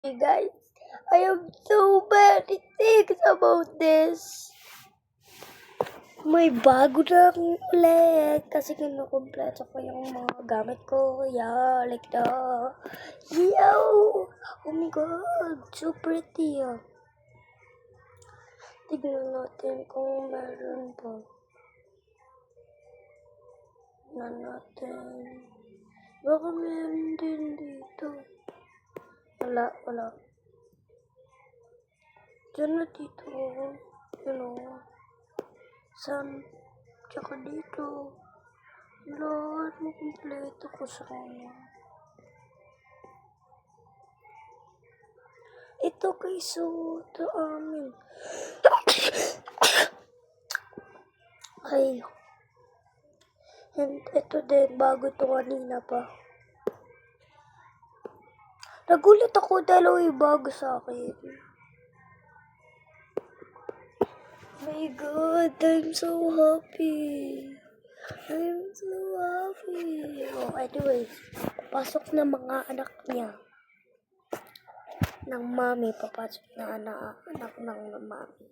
Hey guys, I have so many things about this. May bago na akong ulit kasi kinukumpleto ko yung mga gamit ko. Yeah, like the... Yo! Oh my god, so pretty. Tignan natin kung meron pa. Tignan natin. Baka meron din dito. Wala. Diyan na dito. San? Tsaka dito. Lahat mo kumpleto ko sa kanya. Ito kay Soto amin. Ay. And ito din, bago to kanina pa. Nagulat ako dahil bago sa akin. My God, I'm so happy. Oh, anyways, pasok na mga anak niya. Ng mami, papasok na anak ng mami.